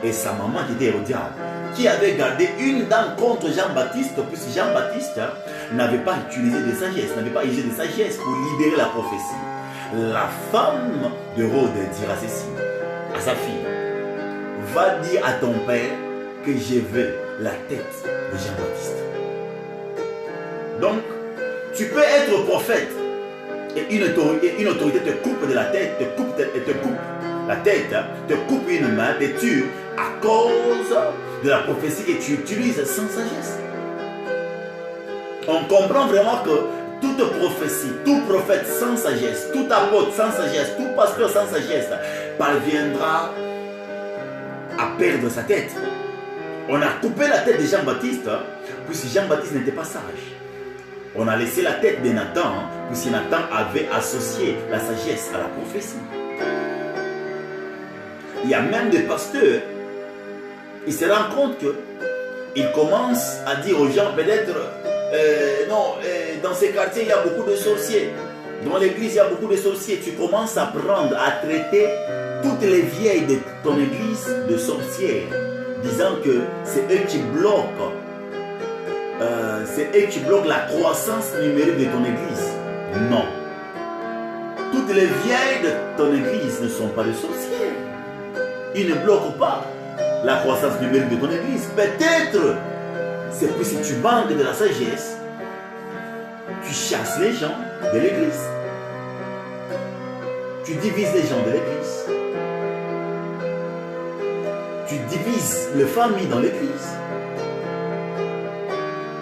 Speaker 1: Et sa maman qui était Hérodiade, qui avait gardé une dent contre Jean-Baptiste, puisque Jean-Baptiste n'avait pas utilisé de sagesse, n'avait pas utilisé de sagesse pour libérer la prophétie. La femme d'Hérode dira ceci à sa fille: va dire à ton père que je veux la tête de Jean-Baptiste. Donc, tu peux être prophète et une autorité te coupe de la tête, te coupe la tête, te coupe une main, te tue à cause de la prophétie que tu utilises sans sagesse. On comprend vraiment que toute prophétie, tout prophète sans sagesse, tout apôtre sans sagesse, tout pasteur sans sagesse parviendra à perdre sa tête. On a coupé la tête de Jean-Baptiste puisque Jean-Baptiste n'était pas sage. On a laissé la tête de Nathan puisque Nathan avait associé la sagesse à la prophétie. Il y a même des pasteurs, ils se rendent compte qu'ils commencent à dire aux gens peut-être dans ces quartiers il y a beaucoup de sorciers. Dans l'église il y a beaucoup de sorciers. Tu commences à prendre, à traiter toutes les vieilles de ton église de sorcières, disant que c'est eux qui bloquent la croissance numérique de ton église. Non. Toutes les vieilles de ton église ne sont pas des sorcières. Ils ne bloquent pas la croissance numérique de ton église. Peut-être c'est que si tu manques de la sagesse, tu chasses les gens de l'église. Tu divises les gens de l'église. Tu divises les familles dans l'église.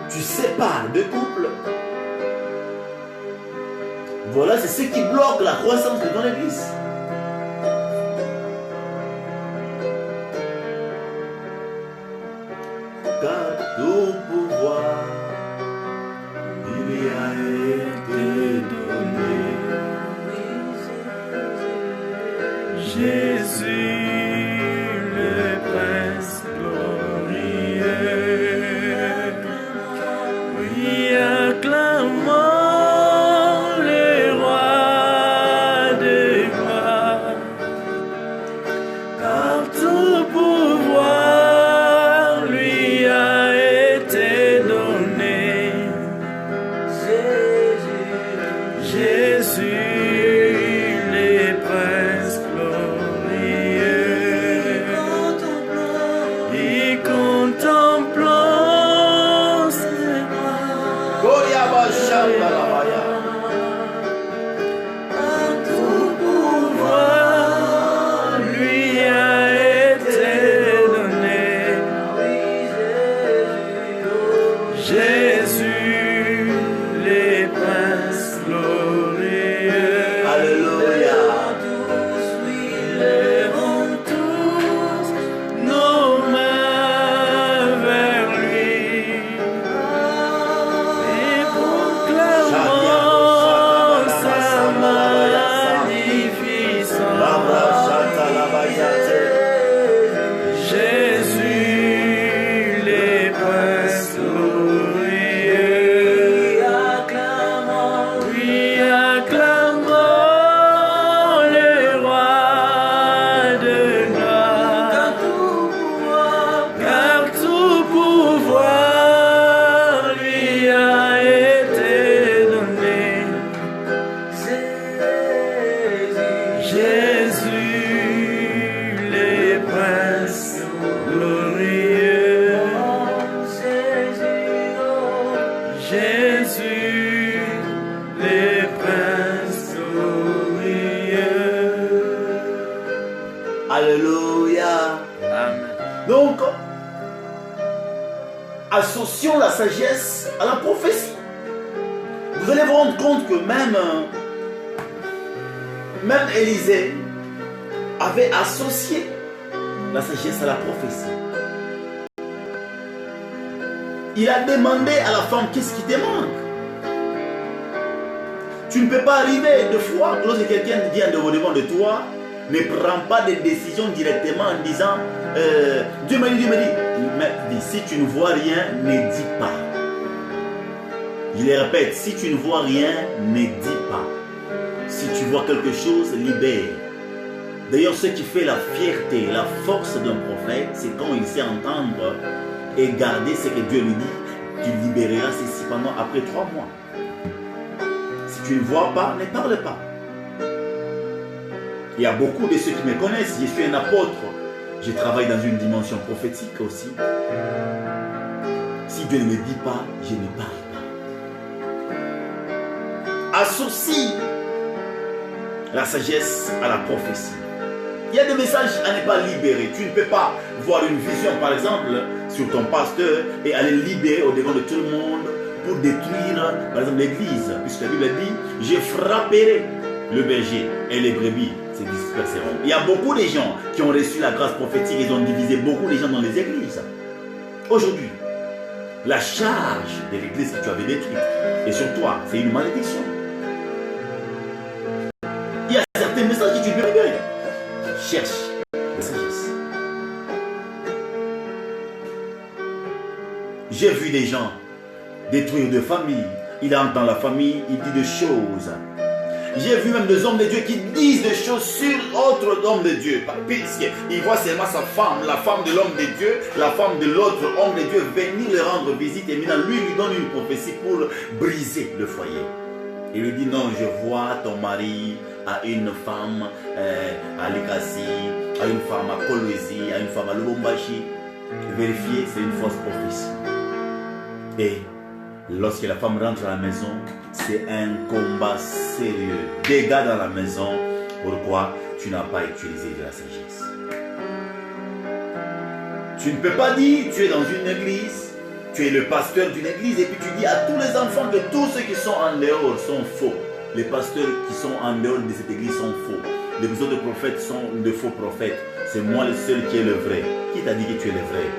Speaker 1: Tu sépares deux couples. Voilà, c'est ce qui bloque la croissance de ton église. Car tout pouvoir lui a été donné.
Speaker 2: Jésus, le prince glorieux, oui, acclamons le roi de gloire, car tout pouvoir lui a été donné. Jésus, le prince
Speaker 1: Alléluia.
Speaker 2: Amen.
Speaker 1: Donc, associons la sagesse à la prophétie. Vous allez vous rendre compte que même Élisée avait associé la sagesse à la prophétie. Il a demandé à la femme, qu'est-ce qui te manque? Tu ne peux pas arriver de foi. Lorsque quelqu'un vient de au-devant de toi, ne prends pas de décision directement en disant Dieu m'a dit, mais si tu ne vois rien, ne dis pas. Je le répète, si tu ne vois rien, ne dis pas. Si tu vois quelque chose, libère. D'ailleurs, ce qui fait la fierté, la force d'un prophète, c'est quand il sait entendre et garder ce que Dieu lui dit. Tu libéreras ceci pendant après 3 mois. Si tu ne vois pas, ne parle pas. Il y a beaucoup de ceux qui me connaissent. Je suis un apôtre. Je travaille dans une dimension prophétique aussi. Si Dieu ne me dit pas, je ne parle pas. Associe la sagesse à la prophétie. Il y a des messages à ne pas libérer. Tu ne peux pas voir une vision, par exemple, sur ton pasteur et aller libérer au-devant de tout le monde pour détruire, par exemple, l'église. Puisque la Bible dit, je frapperai le berger et les brebis se disperseront. Il y a beaucoup de gens qui ont reçu la grâce prophétique. Ils ont divisé beaucoup de gens dans les églises. Aujourd'hui, la charge de l'église que tu avais détruite et sur toi, c'est une malédiction. Il y a certains messages que tu peux libérer. Cherche la sagesse. J'ai vu des gens détruire des familles. Il entre dans la famille, il dit des choses. J'ai vu même des hommes de Dieu qui disent des choses sur autre homme de Dieu. Puisqu'il voit seulement sa femme, la femme de l'homme de Dieu, la femme de l'autre homme de Dieu venir le rendre visite. Et maintenant, lui donne une prophétie pour briser le foyer. Il lui dit non, je vois ton mari à une femme à Likasi, à une femme à Kolwezi, à une femme à Lubumbashi. Vérifiez, c'est une fausse prophétie. Et lorsque la femme rentre à la maison, c'est un combat sérieux. Dégâts dans la maison. Pourquoi tu n'as pas utilisé de la sagesse? Tu ne peux pas dire, tu es dans une église, tu es le pasteur d'une église et puis tu dis à tous les enfants que tous ceux qui sont en dehors sont faux. Les pasteurs qui sont en dehors de cette église sont faux. Les autres prophètes sont de faux prophètes. C'est moi le seul qui est le vrai. Qui t'a dit que tu es le vrai?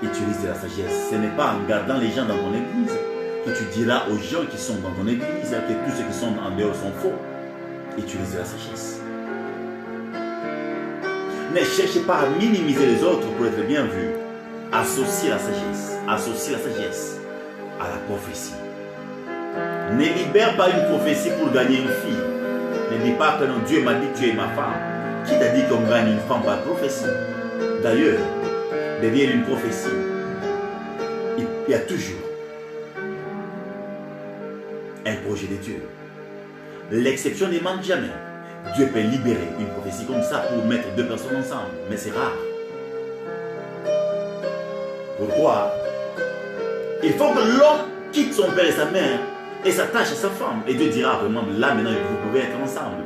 Speaker 1: Utilise de la sagesse. Ce n'est pas en gardant les gens dans ton église que tu diras aux gens qui sont dans ton église que tous ceux qui sont en dehors sont faux. Utilise de la sagesse. Ne cherchez pas à minimiser les autres pour être bien vu. Associe la sagesse. Associe la sagesse à la prophétie. Ne libère pas une prophétie pour gagner une fille. Ne dis pas que non, Dieu m'a dit que tu es ma femme. Qui t'a dit qu'on gagne une femme par prophétie? D'ailleurs, derrière une prophétie, il y a toujours un projet de Dieu. L'exception ne manque jamais. Dieu peut libérer une prophétie comme ça pour mettre 2 personnes ensemble, mais c'est rare. Pourquoi? Il faut que l'homme quitte son père et sa mère et s'attache à sa femme. Et Dieu dira vraiment, là maintenant vous pouvez être ensemble.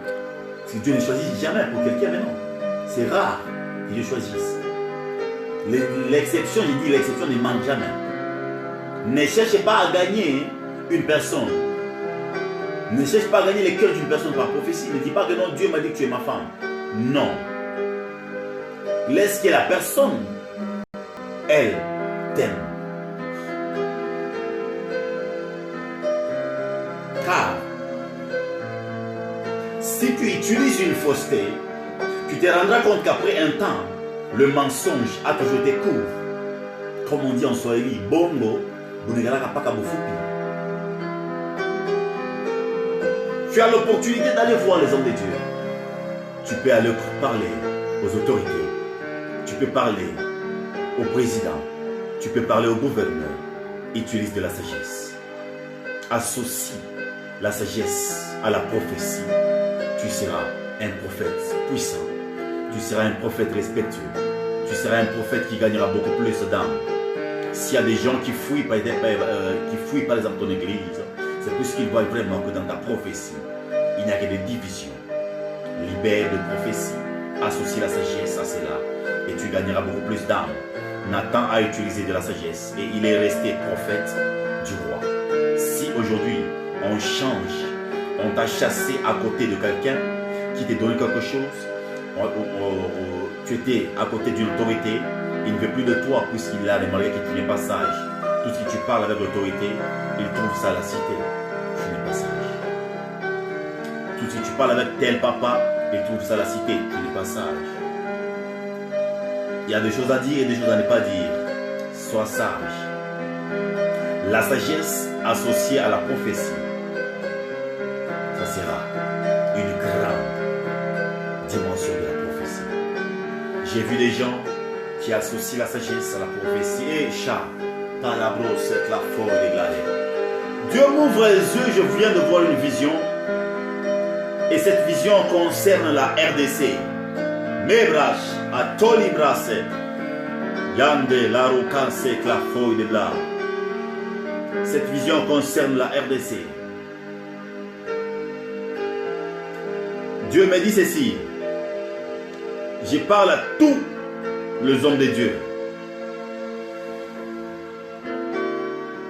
Speaker 1: Si Dieu ne choisit jamais pour quelqu'un maintenant, c'est rare que Dieu choisisse. L'exception, je dis l'exception ne manque jamais. Ne cherchez pas à gagner une personne. Ne cherche pas à gagner les cœurs d'une personne par prophétie. Ne dis pas que non, Dieu m'a dit que tu es ma femme. Non. Laisse que la personne, elle, t'aime. Car, si tu utilises une fausseté, tu te rendras compte qu'après un temps, le mensonge a toujours été court. Comme on dit en Swahili, bongo, bunegalaka paka bofupi. Tu as l'opportunité d'aller voir les hommes de Dieu. Tu peux aller parler aux autorités. Tu peux parler au président. Tu peux parler au gouverneur. Utilise de la sagesse. Associe la sagesse à la prophétie. Tu seras un prophète puissant. Tu seras un prophète respectueux. Tu seras un prophète qui gagnera beaucoup plus d'âmes. S'il y a des gens qui fouillent par exemple ton église, c'est parce qu'ils voient vraiment que dans ta prophétie, il n'y a que des divisions. Libère de prophétie associe la sagesse à cela et tu gagneras beaucoup plus d'âmes. Nathan a utilisé de la sagesse et il est resté prophète du roi. Si aujourd'hui on change, on t'a chassé à côté de quelqu'un qui t'a donné quelque chose, tu étais à côté d'une autorité, il ne veut plus de toi puisqu'il a remarqué que tu n'es pas sage. Tout ce que tu parles avec l'autorité, il trouve ça la cité. Tu n'es pas sage. Tout ce que tu parles avec tel papa, il trouve ça la cité. Tu n'es pas sage. Il y a des choses à dire et des choses à ne pas dire. Sois sage. La sagesse associée à la prophétie, ça sera une grande dimension de la prophétie. J'ai vu des gens qui associent la sagesse à la prophétie. Et chat, palabro, c'est la forme de glader. Dieu m'ouvre les yeux, je viens de voir une vision. Et cette vision concerne la RDC. Mebrash, Atoli Brasse, Yande, Laroukan, c'est la feuille de blanc. Cette vision concerne la RDC. Dieu me dit ceci. Je parle à tous les hommes de Dieu.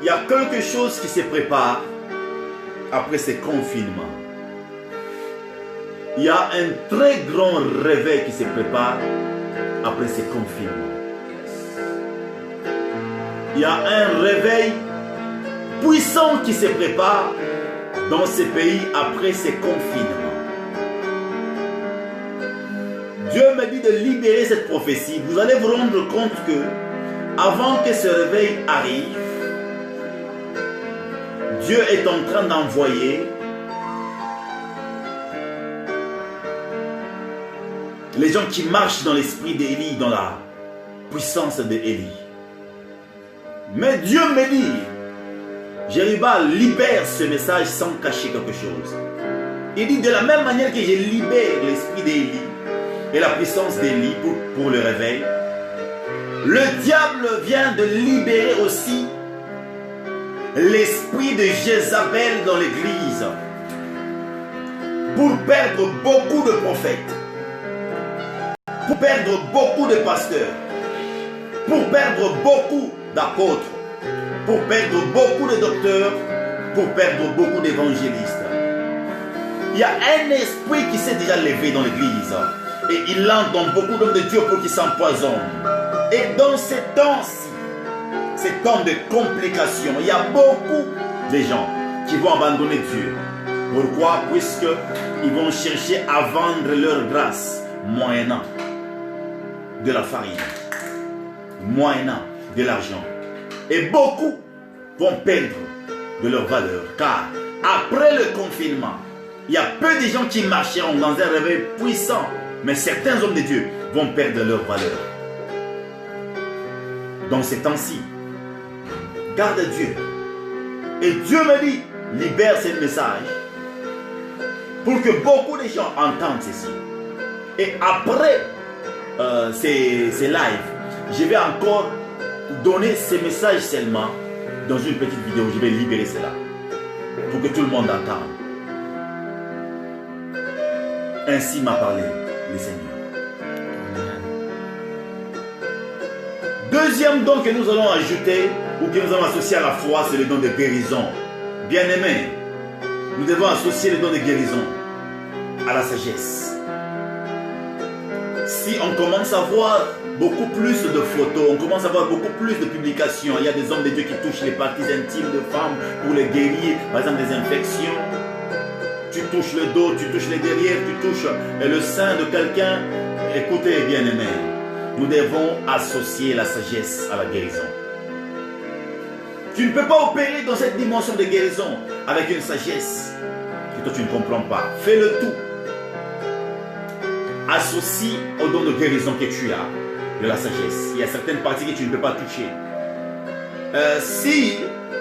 Speaker 1: Il y a quelque chose qui se prépare après ce confinement. Il y a un très grand réveil qui se prépare après ce confinement. Il y a un réveil puissant qui se prépare dans ce pays après ce confinement. Dieu me dit de libérer cette prophétie. Vous allez vous rendre compte que avant que ce réveil arrive, Dieu est en train d'envoyer les gens qui marchent dans l'esprit d'Élie, dans la puissance d'Élie. Mais Dieu me dit, Jériba libère ce message sans cacher quelque chose. Il dit de la même manière que je libère l'esprit d'Élie et la puissance d'Élie pour le réveil, le diable vient de libérer aussi l'esprit de Jézabel dans l'église pour perdre beaucoup de prophètes, pour perdre beaucoup de pasteurs, pour perdre beaucoup d'apôtres, pour perdre beaucoup de docteurs, pour perdre beaucoup d'évangélistes. Il y a un esprit qui s'est déjà levé dans l'église et il entre dans beaucoup d'hommes de Dieu pour qu'ils s'empoisonnent. Et dans ces temps-ci, ces temps de complications, il y a beaucoup de gens qui vont abandonner Dieu. Pourquoi? Puisqu'ils vont chercher à vendre leur grâce moyennant de la farine, moyennant de l'argent. Et beaucoup vont perdre de leur valeur. Car après le confinement, il y a peu de gens qui marcheront dans un réveil puissant. Mais certains hommes de Dieu vont perdre leur valeur. Dans ces temps-ci, garde Dieu. Et Dieu me dit, libère ce message pour que beaucoup de gens entendent ceci. Et après ces lives, je vais encore donner ces messages seulement dans une petite vidéo. Je vais libérer cela pour que tout le monde entende. Ainsi m'a parlé le Seigneur. Deuxième don que nous allons ajouter ou que nous allons associer à la foi, c'est le don de guérison. Bien-aimés, nous devons associer le don de guérison à la sagesse. Si on commence à voir beaucoup plus de photos, on commence à voir beaucoup plus de publications, il y a des hommes de Dieu qui touchent les parties intimes de femmes pour les guérir, par exemple des infections. Tu touches le dos, tu touches les derrières, tu touches le sein de quelqu'un. Écoutez, bien-aimés, nous devons associer la sagesse à la guérison. Tu ne peux pas opérer dans cette dimension de guérison avec une sagesse que toi tu ne comprends pas. Fais le tout. Associe au don de guérison que tu as de la sagesse. Il y a certaines parties que tu ne peux pas toucher. Si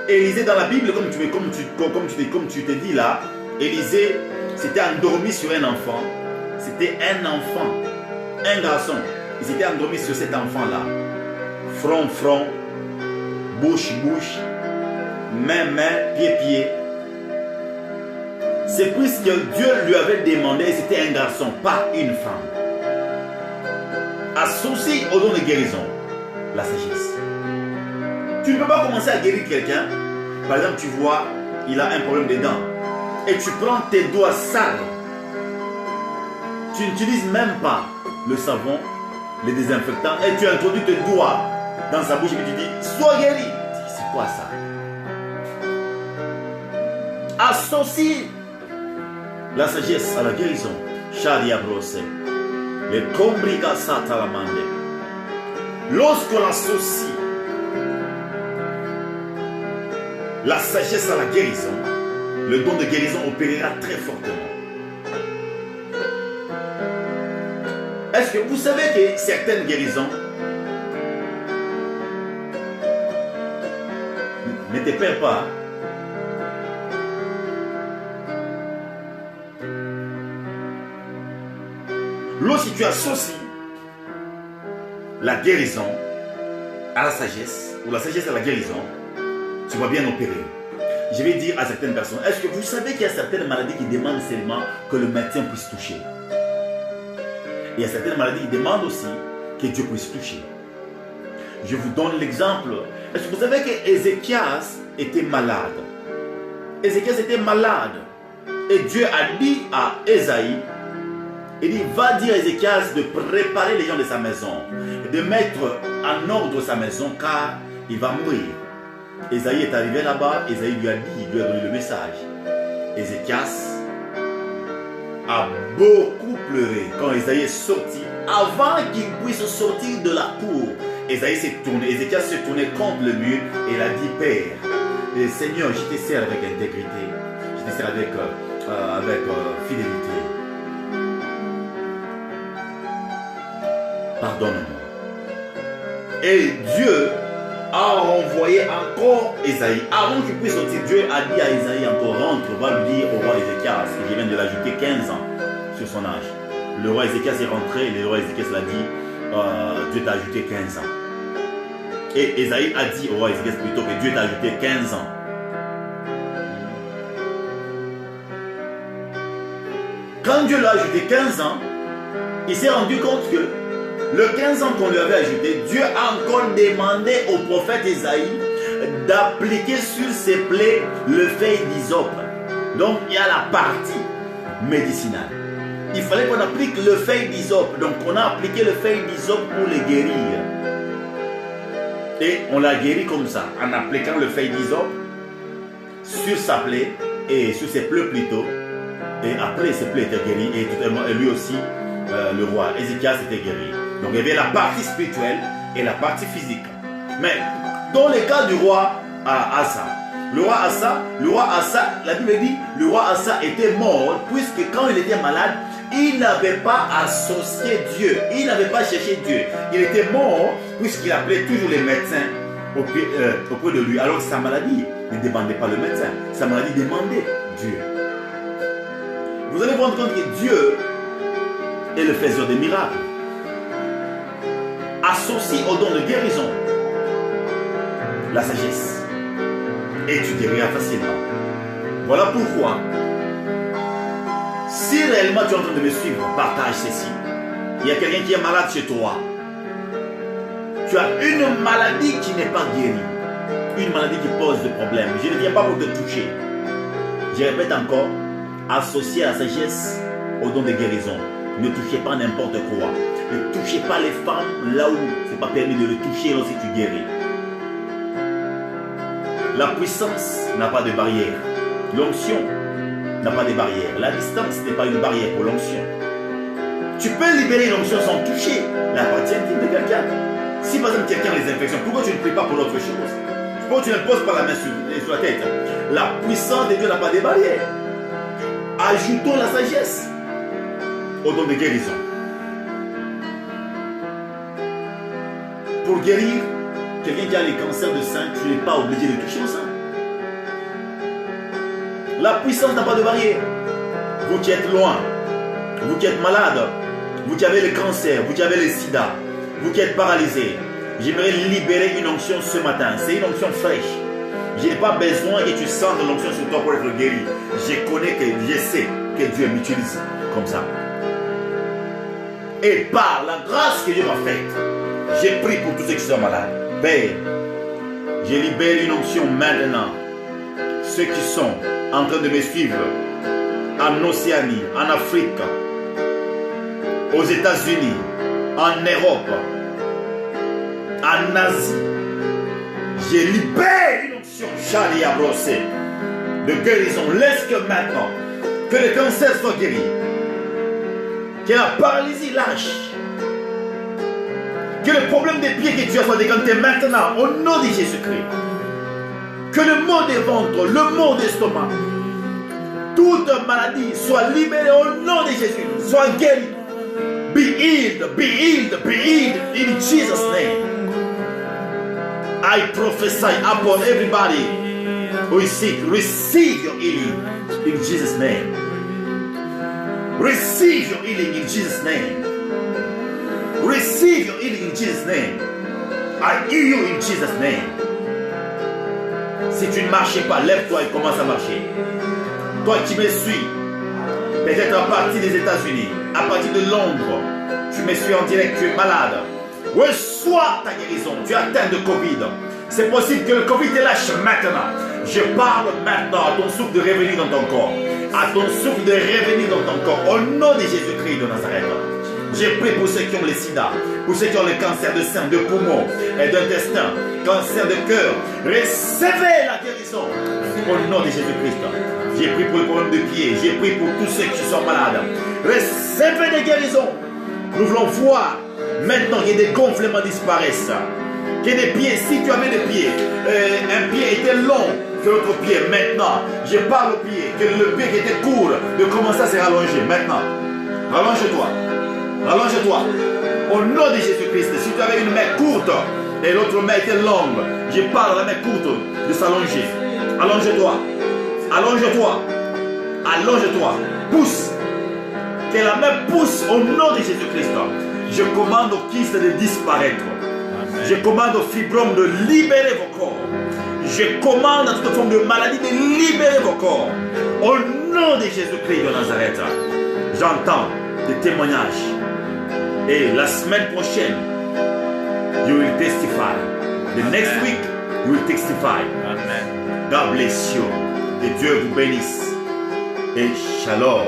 Speaker 1: Élisée dans la Bible, comme tu te dis là, Élisée s'était endormi sur un enfant. C'était un enfant, un garçon. Il s'était endormi sur cet enfant-là. Front, front, bouche, bouche, main, main, pied, pied. C'est puisque Dieu lui avait demandé, c'était un garçon, pas une femme. Associe au don de guérison la sagesse. Tu ne peux pas commencer à guérir quelqu'un. Par exemple, tu vois, il a un problème des dents. Et tu prends tes doigts sales. Tu n'utilises même pas le savon, les désinfectants. Et tu introduis tes doigts dans sa bouche et tu dis, sois guéri. C'est quoi ça? Associe la sagesse à la guérison. Sharia brose. Les combriga satalamande. Lorsqu'on associe la sagesse à la guérison, le don de guérison opérera très fortement. Est-ce que vous savez que certaines guérisons ne te perdent pas? Lorsque tu associes la guérison à la sagesse, ou la sagesse à la guérison, tu vas bien opérer. Je vais dire à certaines personnes, est-ce que vous savez qu'il y a certaines maladies qui demandent seulement que le médecin puisse toucher? Et il y a certaines maladies qui demandent aussi que Dieu puisse toucher. Je vous donne l'exemple. Est-ce que vous savez qu'Ézéchias était malade? Ézéchias était malade. Et Dieu a dit à Ésaïe, il dit, va dire à Ézéchias de préparer les gens de sa maison, de mettre en ordre sa maison, car il va mourir. Ésaïe est arrivé là-bas, Ésaïe lui a dit, il lui a donné le message. Ézéchias a beaucoup pleuré quand Ésaïe est sorti. Avant qu'il puisse sortir de la cour, Ésaïe s'est tourné, Ézéchias s'est tourné contre le mur et il a dit, Père, Seigneur, je te sers avec intégrité, je te sers avec fidélité. Pardonne-moi. Et Dieu a renvoyé encore Ésaïe. Avant qu'il puisse sortir, Dieu a dit à Ésaïe encore, rentre, va lui dire au roi Ézéchias, qui vient de l'ajouter 15 ans sur son âge. Le roi Ézéchias est rentré, et le roi Ézéchias l'a dit, Dieu t'a ajouté 15 ans. Et Ésaïe a dit au roi Ézéchias plutôt que Dieu t'a ajouté 15 ans. Quand Dieu l'a ajouté 15 ans, il s'est rendu compte que le 15 ans qu'on lui avait ajouté, Dieu a encore demandé au prophète Ésaïe d'appliquer sur ses plaies le feuille d'hysope. Donc il y a la partie médicinale. Il fallait qu'on applique le feuille d'hysope. Donc on a appliqué le feuille d'hysope pour le guérir. Et on l'a guéri comme ça, en appliquant le feuille d'hysope sur sa plaie et sur ses plaies plutôt. Et après ses plaies étaient guéries et lui aussi, le roi Ézéchias était guéri. Donc il y avait la partie spirituelle et la partie physique. Mais dans le cas du roi Asa, le roi Asa, la Bible dit, le roi Asa était mort puisque quand il était malade, il n'avait pas associé Dieu, il n'avait pas cherché Dieu. Il était mort puisqu'il appelait toujours les médecins auprès de lui. Alors sa maladie ne demandait pas le médecin, sa maladie demandait Dieu. Vous allez vous rendre compte que Dieu est le faiseur des miracles. Associe au don de guérison la sagesse et tu guériras facilement. Voilà pourquoi, si réellement tu es en train de me suivre, partage ceci. Il y a quelqu'un qui est malade chez toi. Tu as une maladie qui n'est pas guérie, une maladie qui pose des problèmes. Je ne viens pas pour te toucher. Je répète encore, associez la sagesse au don de guérison. Ne touchez pas n'importe quoi. Ne touchez pas les femmes là où ce n'est pas permis de les toucher lorsque tu guéris. La puissance n'a pas de barrière. L'onction n'a pas de barrière. La distance n'est pas une barrière pour l'onction. Tu peux libérer l'onction sans toucher la partie intime de quelqu'un. Si par exemple quelqu'un a les infections, pourquoi tu ne pries pas pour l'autre chose? Pourquoi tu ne poses pas la main sur la tête? La puissance de Dieu n'a pas de barrière. Ajoutons la sagesse au don de guérison. Pour guérir quelqu'un qui a les cancers de sein, tu n'es pas obligé de toucher au sein. La puissance n'a pas de barrière. Vous qui êtes loin, vous qui êtes malade, vous qui avez le cancer, vous qui avez le sida, vous qui êtes paralysé, j'aimerais libérer une onction ce matin. C'est une onction fraîche. Je n'ai pas besoin que tu sentes l'onction sur toi pour être guéri. Je sais que Dieu m'utilise comme ça. Et par la grâce que Dieu m'a faite, j'ai prié pour tous ceux qui sont malades. Père, je libère une onction maintenant. Ceux qui sont en train de me suivre en Océanie, en Afrique, aux États-Unis, en Europe, en Asie, je libère une onction chalia brossée de guérison. Laisse que maintenant, que le cancer soit guéri, que la paralysie lâche, que le problème des pieds que tu as soit décanté maintenant, au nom de Jésus-Christ. Que le mot des ventres, le mot d'estomac, toute maladie soit libérée au nom de Jésus, soit guérie. Be healed, be healed, be healed in Jesus' name. I prophesy upon everybody who is sick, receive your healing in Jesus' name. Receive your healing in Jesus' name. Receive your healing in Jesus' name. I heal you in Jesus' name. Si tu ne marchais pas, lève-toi et commence à marcher. Toi qui me suis, peut-être à partir des États-Unis, à partir de Londres, tu me suis en direct, tu es malade. Reçois ta guérison, tu es atteint de Covid. C'est possible que le Covid te lâche maintenant. Je parle maintenant à ton souffle de revenir dans ton corps. À ton souffle de revenir dans ton corps. Au nom de Jésus-Christ de Nazareth. J'ai prié pour ceux qui ont le sida, pour ceux qui ont le cancer de sein, de poumon et d'intestin, cancer de cœur. Recevez la guérison au nom de Jésus-Christ. J'ai prié pour les problèmes de pied. J'ai prié pour tous ceux qui sont malades. Recevez des guérisons. Nous voulons voir maintenant que des gonflements disparaissent. Que des pieds, si tu avais des pieds, un pied était long que l'autre pied. Maintenant, je parle au pied, que le pied qui était court, de commencer à se rallonger. Maintenant, rallonge-toi. Allonge-toi. Au nom de Jésus-Christ, si tu avais une main courte et l'autre main était longue, je parle à la main courte de s'allonger. Allonge-toi. Allonge-toi. Allonge-toi. Pousse. Que la main pousse au nom de Jésus-Christ. Je commande aux kystes de disparaître. Amen. Je commande aux fibromes de libérer vos corps. Je commande à toute forme de maladie de libérer vos corps. Au nom de Jésus-Christ de Nazareth. J'entends des témoignages. Et la semaine prochaine, you will testify. The next week, you will testify. Amen. God bless you. Que Dieu vous bénisse. Et shalom.